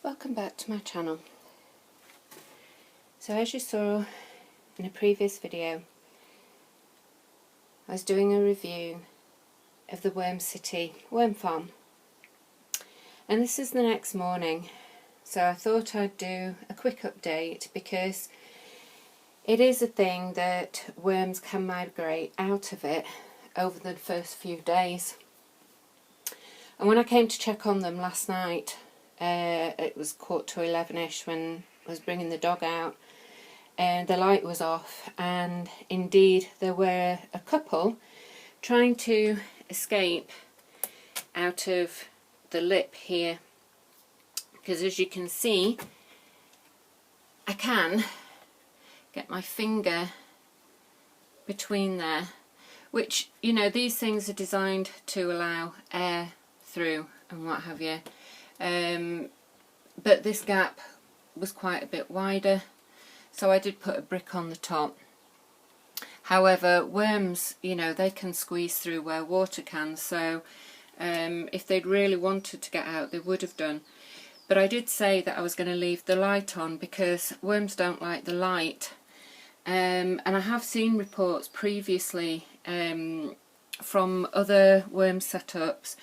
Welcome back to my channel. So as you saw in a previous video, I was doing a review of the Wormcity worm farm, and this is the next morning, so I thought I'd do a quick update because it is a thing that worms can migrate out of it over the first few days. And when I came to check on them last night, it was 11:15ish when I was bringing the dog out, and the light was off, and indeed there were a couple trying to escape out of the lip here, because as you can see I can get my finger between there, which, you know, these things are designed to allow air through and what have you. But this gap was quite a bit wider, so I did put a brick on the top. However, worms, you know, they can squeeze through where water can, so if they'd really wanted to get out, they would have done. But I did say that I was going to leave the light on because worms don't like the light. And I have seen reports previously from other worm setups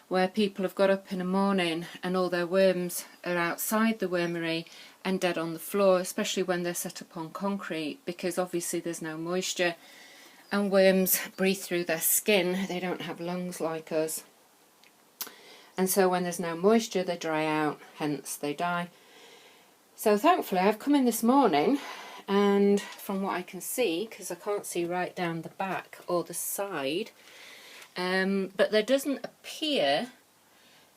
where people have got up in the morning and all their worms are outside the wormery and dead on the floor, especially when they're set up on concrete, because obviously there's no moisture and worms breathe through their skin. They don't have lungs like us, and so when there's no moisture they dry out, hence they die. So thankfully I've come in this morning, and from what I can see, because I can't see right down the back or the side, but there doesn't appear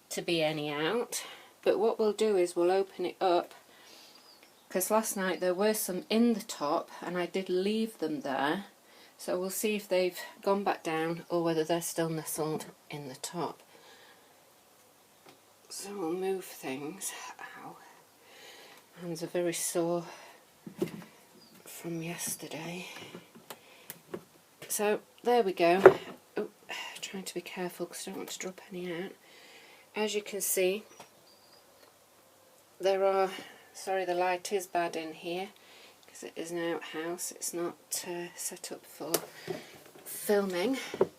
to be any out. But what we'll do is we'll open it up, because last night there were some in the top and I did leave them there, so we'll see if they've gone back down or whether they're still nestled in the top. So we'll move things. Ow, hands are very sore from yesterday. So there we go. Oh, trying to be careful because I don't want to drop any out. As you can see, there are, sorry the light is bad in here because it is an outhouse, it's not set up for filming, but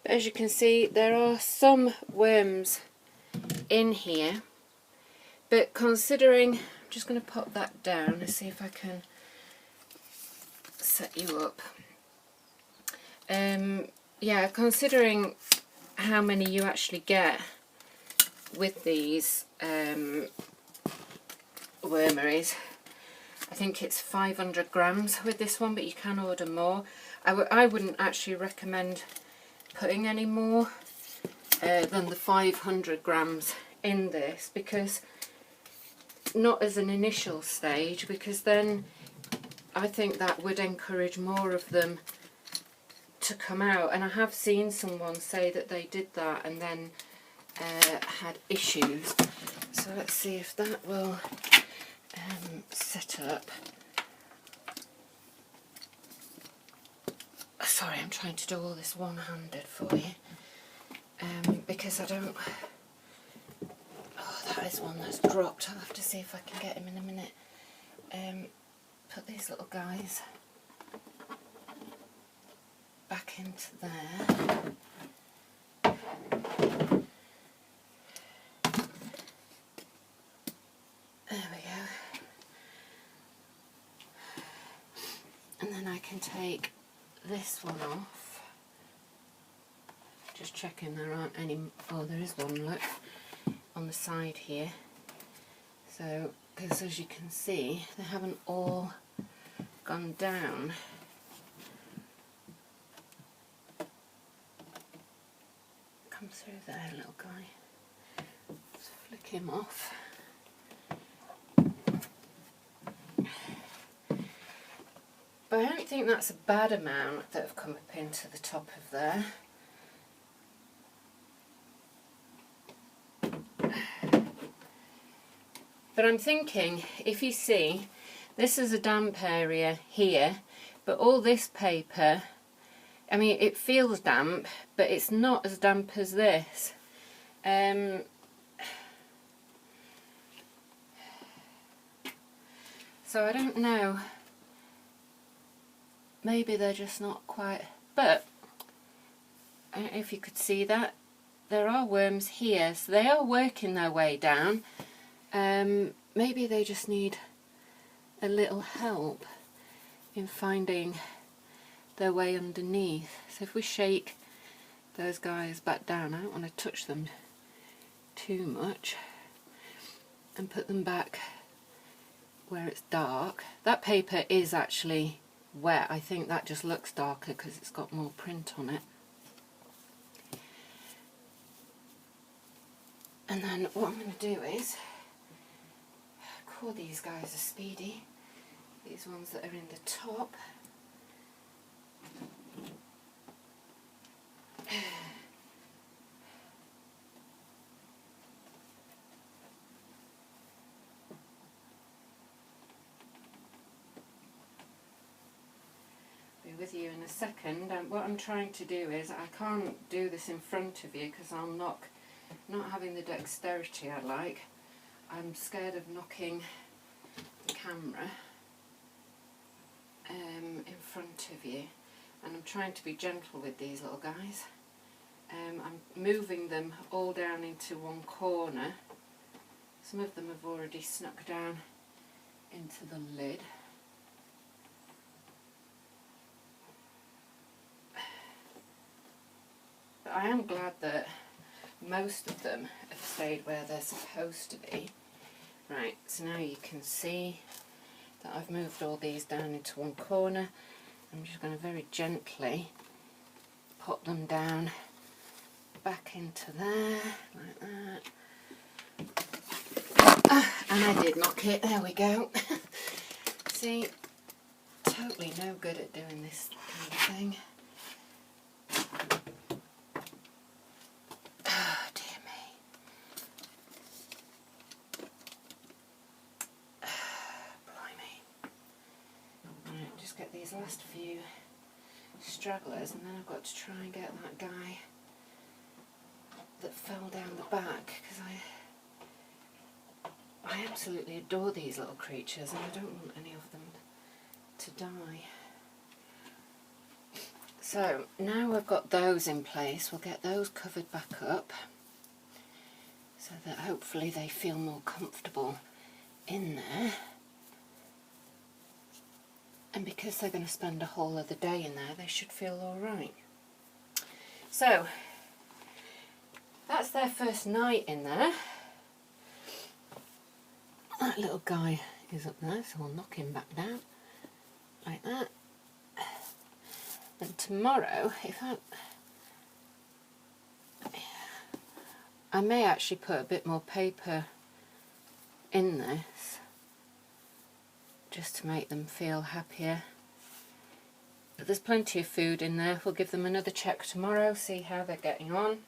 as you can see there are some worms in here. But considering, I'm just going to pop that down and see if I can set you up. Yeah, considering how many you actually get with these wormeries, I think it's 500 grams with this one, but you can order more. I wouldn't actually recommend putting any more than the 500 grams in this, because not as an initial stage, because then I think that would encourage more of them to come out. And I have seen someone say that they did that and then had issues. So let's see if that will set up. Sorry, I'm trying to do all this one-handed for you, because I don't... Oh, that is one that's dropped. I'll have to see if I can get him in a minute. Put these little guys back into there. There we go. And then I can take this one off. Just checking there aren't any... Oh, there is one, look, on the side here. So, because as you can see, they haven't all gone down. Come through there, little guy. Let's flick him off. But I don't think that's a bad amount that have come up into the top of there. But I'm thinking, if you see, this is a damp area here, but all this paper, I mean, it feels damp, but it's not as damp as this. So I don't know, maybe they're just not quite, but I don't know if you could see that, there are worms here, so they are working their way down. Maybe they just need a little help in finding their way underneath. So if we shake those guys back down, I don't want to touch them too much, and put them back where it's dark. That paper is actually wet. I think that just looks darker because it's got more print on it. And then what I'm going to do is call these guys a speedy, these ones that are in the top. Be with you in a second. What I'm trying to do is, I can't do this in front of you because I'll not having the dexterity I like. I'm scared of knocking the camera in front of you, and I'm trying to be gentle with these little guys. I'm moving them all down into one corner. Some of them have already snuck down into the lid. But I am glad that most of them have stayed where they're supposed to be. Right, so now you can see that I've moved all these down into one corner. I'm just going to very gently put them down back into there, like that. And I did knock it, there we go. See, totally no good at doing this kind of thing. Oh dear me. Blimey. Right, just get these last few stragglers, and then I've got to try and get that guy that fell down the back, because I absolutely adore these little creatures and I don't want any of them to die. So now we've got those in place, we'll get those covered back up so that hopefully they feel more comfortable in there. And because they're going to spend a whole other day in there, they should feel alright. So that's their first night in there. That little guy is up there, so we'll knock him back down like that. And tomorrow, I may actually put a bit more paper in this just to make them feel happier. But there's plenty of food in there. We'll give them another check tomorrow, see how they're getting on.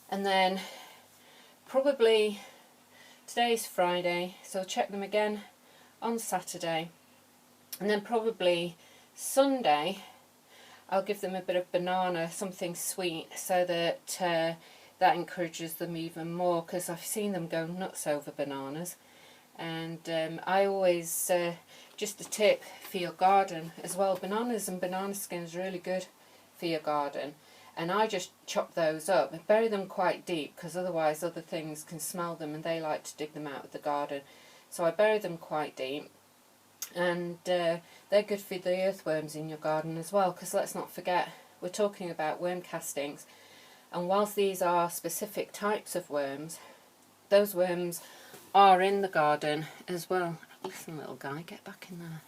And then probably, today's Friday, so I'll check them again on Saturday. And then probably Sunday I'll give them a bit of banana, something sweet, so that that encourages them even more, because I've seen them go nuts over bananas. And I always, just a tip for your garden as well, bananas and banana skins are really good for your garden. And I just chop those up and bury them quite deep, because otherwise other things can smell them and they like to dig them out of the garden. So I bury them quite deep, and they're good for the earthworms in your garden as well, because let's not forget, we're talking about worm castings, and whilst these are specific types of worms, those worms are in the garden as well. Listen, little guy, get back in there.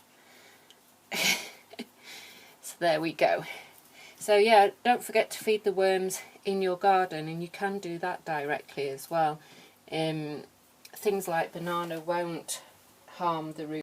So there we go. So yeah, don't forget to feed the worms in your garden, and you can do that directly as well. Things like banana won't harm the root.